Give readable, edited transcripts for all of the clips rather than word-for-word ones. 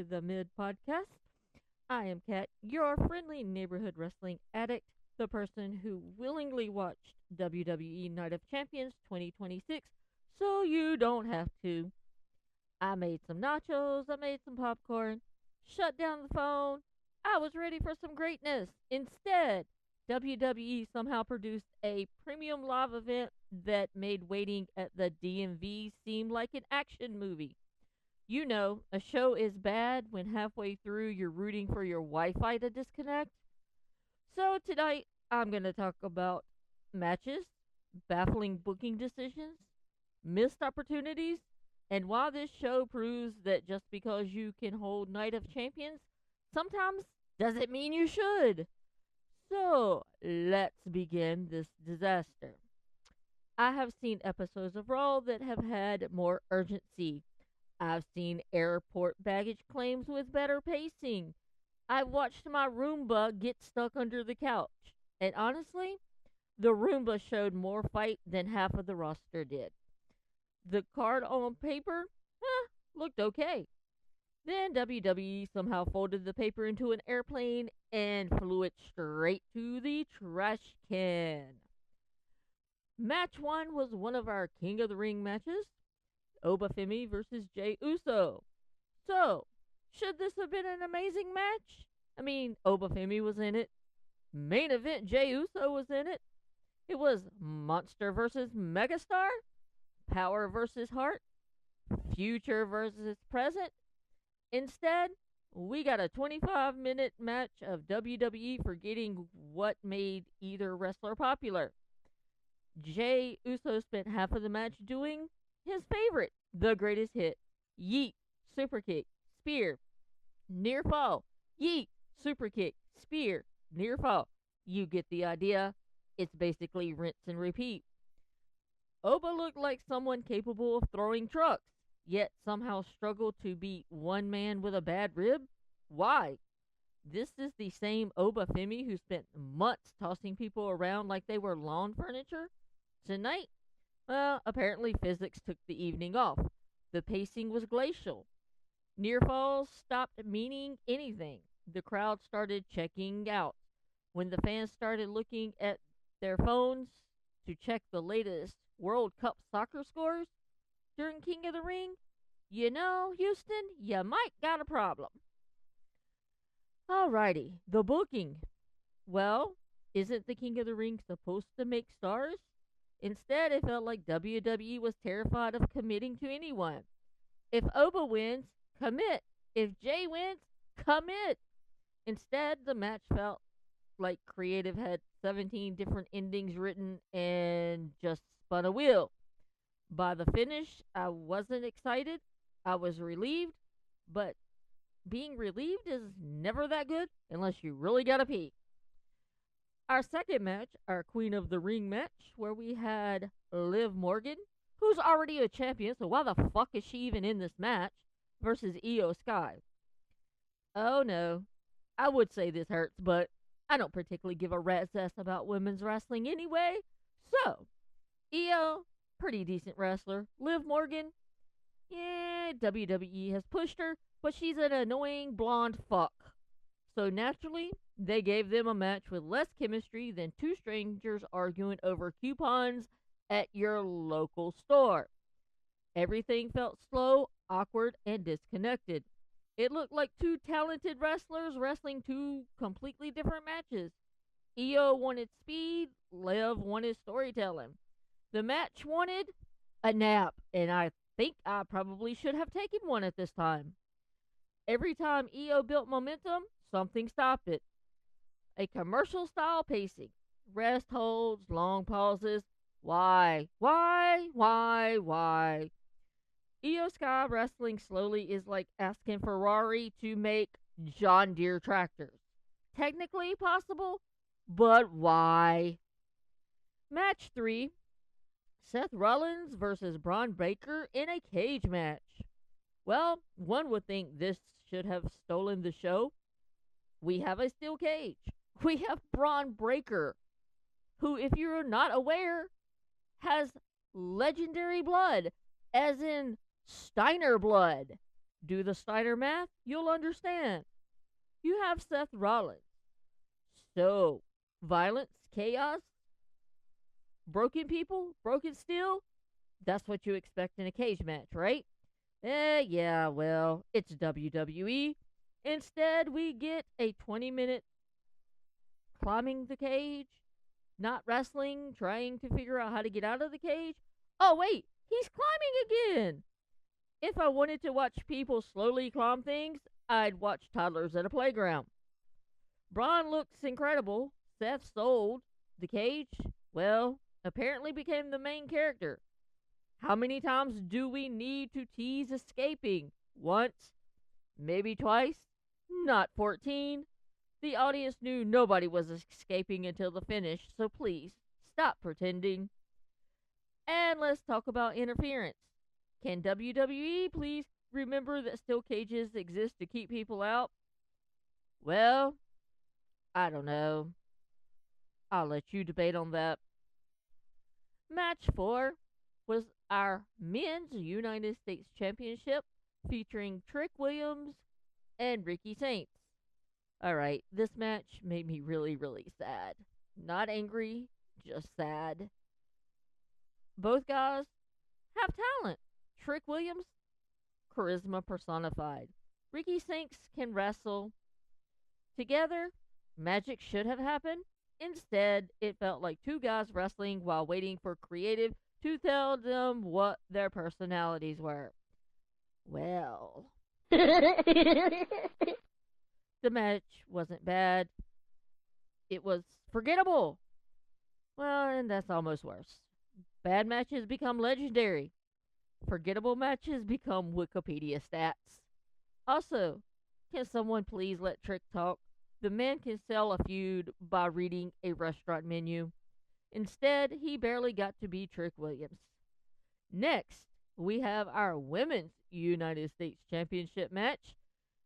the Mid Podcast. I am Kat, your friendly neighborhood wrestling addict, the person who willingly watched WWE Night of Champions 2026 so you don't have to. I made some nachos, I made some popcorn, shut down the phone. I was ready for some greatness. Instead, WWE somehow produced a premium live event that made waiting at the DMV seem like an action movie. You know, a show is bad when halfway through you're rooting for your Wi Fi to disconnect. So tonight, I'm going to talk about matches, baffling booking decisions, missed opportunities, and why this show proves that just because you can hold Night of Champions sometimes doesn't mean you should. So let's begin this disaster. I have seen episodes of Raw that have had more urgency. I've seen airport baggage claims with better pacing. I've watched my Roomba get stuck under the couch. And honestly, the Roomba showed more fight than half of the roster did. The card on paper, looked okay. Then WWE somehow folded the paper into an airplane and flew it straight to the trash can. Match 1 was one of our King of the Ring matches. Obafemi versus Jay Uso. So, should this have been an amazing match? I mean, Obafemi was in it. Main event, Jay Uso was in it. It was Monster versus Megastar, Power versus Heart, Future versus Present. Instead, we got a 25-minute match of WWE forgetting what made either wrestler popular. Jay Uso spent half of the match doing his favorite, the greatest hit. Yeet, super kick, spear, near fall. Yeet, super kick, spear, near fall. You get the idea. It's basically rinse and repeat. Oba looked like someone capable of throwing trucks, yet somehow struggled to beat one man with a bad rib. Why? This is the same Oba Femi who spent months tossing people around like they were lawn furniture. Tonight, well, apparently physics took the evening off. The pacing was glacial. Near falls stopped meaning anything. The crowd started checking out. When the fans started looking at their phones to check the latest World Cup soccer scores during King of the Ring, you know, Houston, you might got a problem. Alrighty, the booking. Well, isn't the King of the Ring supposed to make stars? Instead, it felt like WWE was terrified of committing to anyone. If Oba wins, commit. If Jay wins, commit. Instead, the match felt like creative had 17 different endings written and just spun a wheel. By the finish, I wasn't excited. I was relieved, but being relieved is never that good unless you really gotta pee. Our second match, our Queen of the Ring match, where we had Liv Morgan, who's already a champion, so why the fuck is she even in this match, versus Io Sky. Oh no, I would say this hurts, but I don't particularly give a rat's ass about women's wrestling anyway. So, Io, pretty decent wrestler. Liv Morgan, yeah, WWE has pushed her, but she's an annoying blonde fuck. So naturally, they gave them a match with less chemistry than two strangers arguing over coupons at your local store. Everything felt slow, awkward, and disconnected. It looked like two talented wrestlers wrestling two completely different matches. Io wanted speed, Liv wanted storytelling. The match wanted a nap, and I think I probably should have taken one at this time. Every time Io built momentum, something stopped it. A commercial style pacing. Rest holds, long pauses. Why? Why? Why? Why? Io Sky wrestling slowly is like asking Ferrari to make John Deere tractors. Technically possible, but why? Match 3, Seth Rollins versus Braun Breaker in a cage match. Well, one would think this should have stolen the show. We have a steel cage. We have Braun Breaker, who, if you're not aware, has legendary blood, as in Steiner blood. Do the Steiner math, you'll understand. You have Seth Rollins. So, violence, chaos, broken people, broken steel, that's what you expect in a cage match, right? Yeah, well, it's WWE. Instead, we get a 20-minute climbing the cage, not wrestling, trying to figure out how to get out of the cage. Oh, wait, he's climbing again. If I wanted to watch people slowly climb things, I'd watch toddlers at a playground. Braun looks incredible. Seth sold. The cage, well, apparently became the main character. How many times do we need to tease escaping? Once? Maybe twice? Not 14. The audience knew nobody was escaping until the finish, so please, stop pretending. And let's talk about interference. Can WWE please remember that steel cages exist to keep people out? Well, I don't know. I'll let you debate on that. Match 4 was our men's United States Championship featuring Trick Williams and Ricky Saints. Alright, this match made me really, really sad. Not angry, just sad. Both guys have talent. Trick Williams, charisma personified. Ricky Saints can wrestle. Together, magic should have happened. Instead, it felt like two guys wrestling while waiting for creative to tell them what their personalities were. Well, the match wasn't bad. It was forgettable. Well, and that's almost worse. Bad matches become legendary. Forgettable matches become Wikipedia stats. Also, can someone please let Trick talk? The man can sell a feud by reading a restaurant menu. Instead, he barely got to be Trick Williams. Next, we have our Women's United States Championship match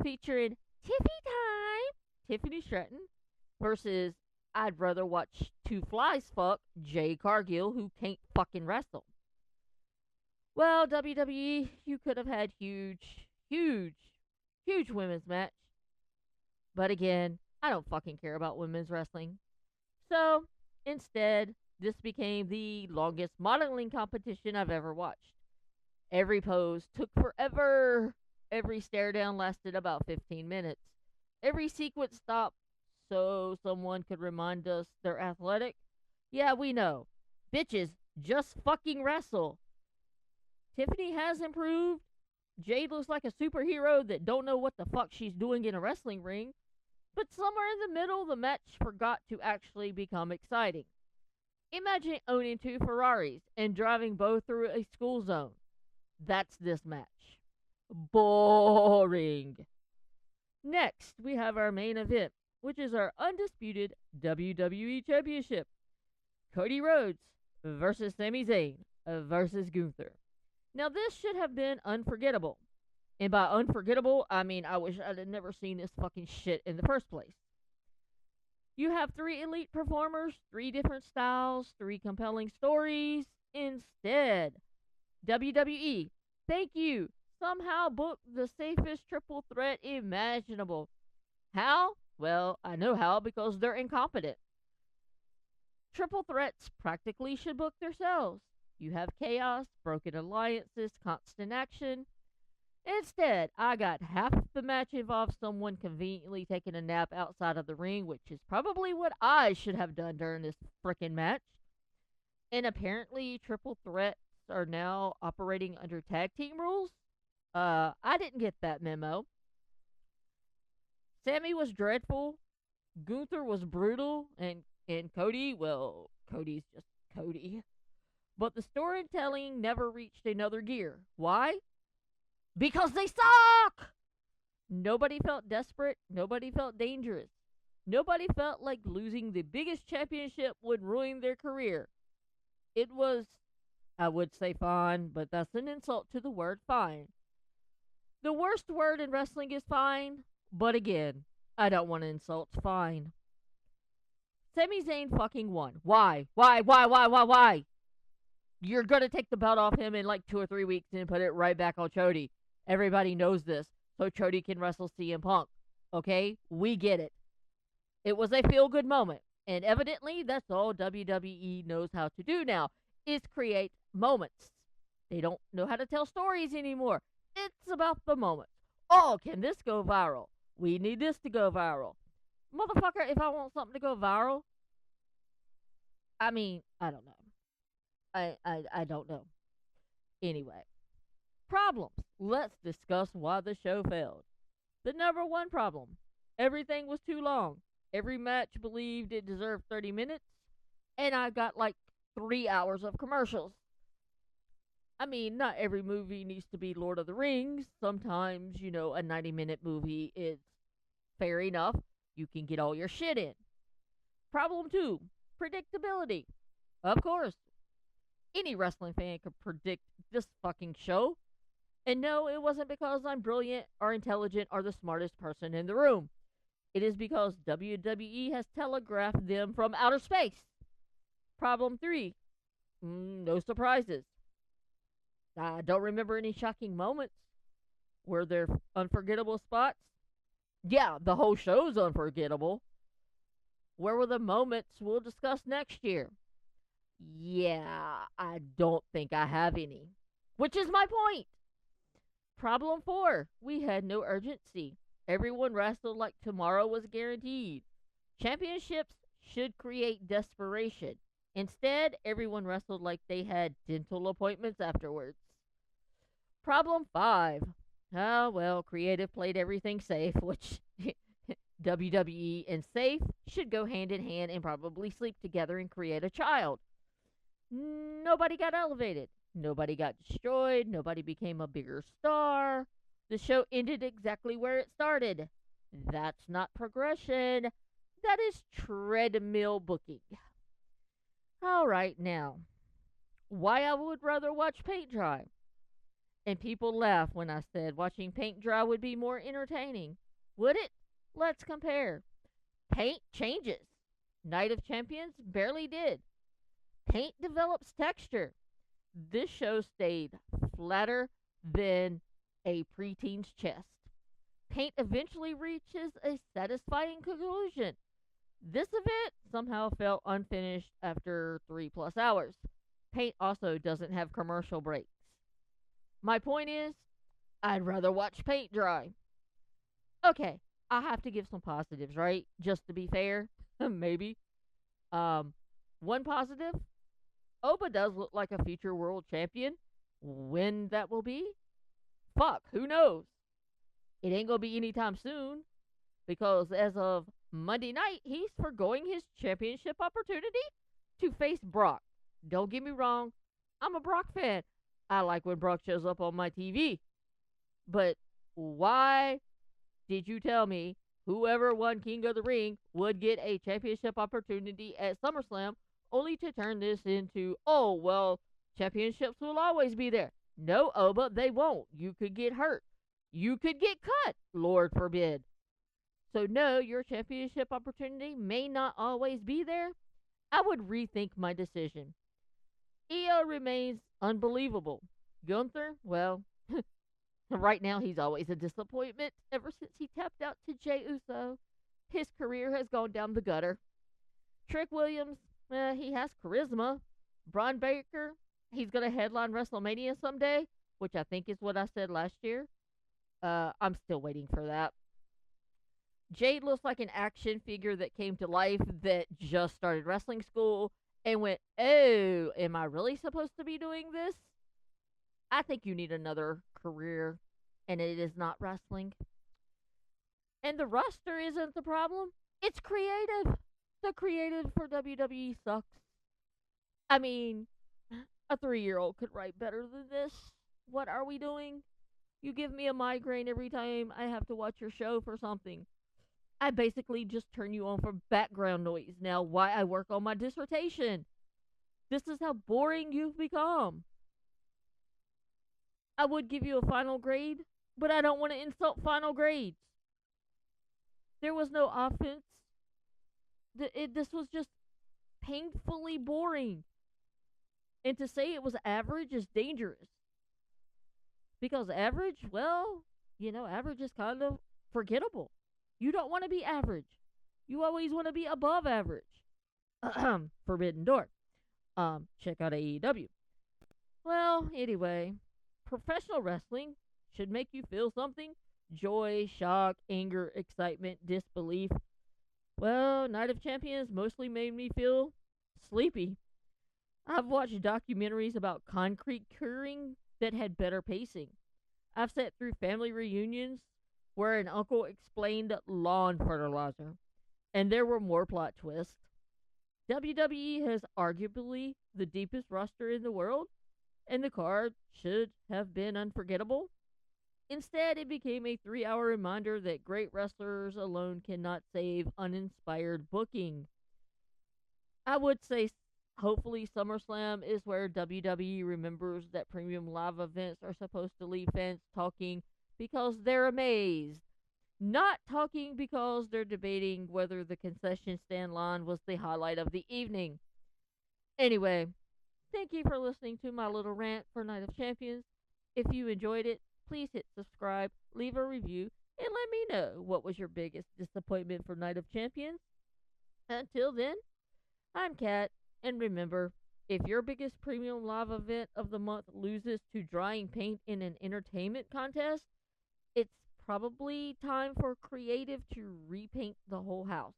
featuring Tiffy Time, Tiffany Stratton, versus I'd rather watch two flies fuck Jay Cargill, who can't fucking wrestle. Well, WWE, you could have had huge women's match. But again, I don't fucking care about women's wrestling. So, instead, this became the longest modeling competition I've ever watched. Every pose took forever. Every stare down lasted about 15 minutes. Every sequence stopped so someone could remind us they're athletic. Yeah, we know. Bitches, just fucking wrestle. Tiffany has improved. Jade looks like a superhero that don't know what the fuck she's doing in a wrestling ring. But somewhere in the middle, the match forgot to actually become exciting. Imagine owning two Ferraris and driving both through a school zone. That's this match. Boring. Next, we have our main event, which is our undisputed WWE Championship. Cody Rhodes versus Sami Zayn versus Gunther. Now, this should have been unforgettable. And by unforgettable, I mean I wish I'd have never seen this fucking shit in the first place. You have three elite performers, three different styles, three compelling stories. Instead, WWE, thank you, somehow booked the safest triple threat imaginable. How? Well, I know how, because they're incompetent. Triple threats practically should book themselves. You have chaos, broken alliances, constant action. Instead, I got half the match involved someone conveniently taking a nap outside of the ring, which is probably what I should have done during this frickin' match. And apparently, triple threats are now operating under tag team rules. I didn't get that memo. Sammy was dreadful. Gunther was brutal, and Cody, well, Cody's just Cody. But the storytelling never reached another gear. Why? Because they suck! Nobody felt desperate. Nobody felt dangerous. Nobody felt like losing the biggest championship would ruin their career. It was, I would say fine, but that's an insult to the word fine. The worst word in wrestling is fine, but again, I don't want to insult fine. Sami Zayn fucking won. Why? Why? You're gonna take the belt off him in like 2 or 3 weeks and put it right back on Cody. Everybody knows this, so Cody can wrestle CM Punk. Okay? We get it. It was a feel good moment. And evidently, that's all WWE knows how to do now is create moments. They don't know how to tell stories anymore. It's about the moment. Oh, can this go viral? We need this to go viral. Motherfucker, if I want something to go viral, I mean, I don't know. I don't know. Anyway, problems. Let's discuss why the show failed. The number one problem, everything was too long. Every match believed it deserved 30 minutes, and I got like 3 hours of commercials. I mean, not every movie needs to be Lord of the Rings. Sometimes, a 90-minute movie is fair enough. You can get all your shit in. Problem two, predictability. Of course, any wrestling fan could predict this fucking show. And no, it wasn't because I'm brilliant or intelligent or the smartest person in the room. It is because WWE has telegraphed them from outer space. Problem three, no surprises. I don't remember any shocking moments. Were there unforgettable spots? Yeah, the whole show's unforgettable. Where were the moments we'll discuss next year? Yeah, I don't think I have any. Which is my point. Problem four, we had no urgency. Everyone wrestled like tomorrow was guaranteed. Championships should create desperation. Instead, everyone wrestled like they had dental appointments afterwards. Problem five. Ah, well, creative played everything safe, which WWE and safe should go hand in hand and probably sleep together and create a child. Nobody got elevated. Nobody got destroyed. Nobody became a bigger star. The show ended exactly where it started. That's not progression. That is treadmill booking. All right, now, why I would rather watch paint dry. And people laugh when I said watching paint dry would be more entertaining. Would it? Let's compare. Paint changes. Night of Champions barely did. Paint develops texture. This show stayed flatter than a preteen's chest. Paint eventually reaches a satisfying conclusion. This event somehow felt unfinished after 3+ hours. Paint also doesn't have commercial breaks. My point is, I'd rather watch paint dry. Okay, I have to give some positives, right? Just to be fair, maybe. One positive, Oba does look like a future world champion. When that will be? Fuck, who knows? It ain't gonna be anytime soon because as of Monday night, he's foregoing his championship opportunity to face Brock. Don't get me wrong, I'm a Brock fan. I like when Brock shows up on my TV. But why did you tell me whoever won King of the Ring would get a championship opportunity at SummerSlam only to turn this into, oh, well, championships will always be there? No, Oba, they won't. You could get hurt. You could get cut, Lord forbid. So, no, your championship opportunity may not always be there. I would rethink my decision. Io remains unbelievable. Gunther, well, right now he's always a disappointment. Ever since he tapped out to Jey Uso, his career has gone down the gutter. Trick Williams, he has charisma. Braun Baker, he's going to headline WrestleMania someday, which I think is what I said last year. I'm still waiting for that. Jade looks like an action figure that came to life that just started wrestling school and went, oh, am I really supposed to be doing this? I think you need another career, and it is not wrestling. And the roster isn't the problem. It's creative. The creative for WWE sucks. I mean, a 3-year-old could write better than this. What are we doing? You give me a migraine every time I have to watch your show for something. I basically just turn you on for background noise now while I work on my dissertation. This is how boring you've become. I would give you a final grade, but I don't want to insult final grades. There was no offense. This was just painfully boring. And to say it was average is dangerous. Because average, well, average is kind of forgettable. You don't want to be average. You always want to be above average. Forbidden Door. Check out AEW. Well, anyway, professional wrestling should make you feel something: joy, shock, anger, excitement, disbelief. Well, Night of Champions mostly made me feel sleepy. I've watched documentaries about concrete curing that had better pacing. I've sat through family reunions where an uncle explained lawn fertilizer, and there were more plot twists. WWE has arguably the deepest roster in the world, and the card should have been unforgettable. Instead, it became a 3 hour reminder that great wrestlers alone cannot save uninspired booking. I would say, hopefully, SummerSlam is where WWE remembers that premium live events are supposed to leave fans talking because they're amazed, not talking because they're debating whether the concession stand line was the highlight of the evening. Anyway, thank you for listening to my little rant for Night of Champions. If you enjoyed it, please hit subscribe, leave a review, and let me know what was your biggest disappointment for Night of Champions. Until then, I'm Kat, and remember, if your biggest premium live event of the month loses to drying paint in an entertainment contest, it's probably time for creative to repaint the whole house.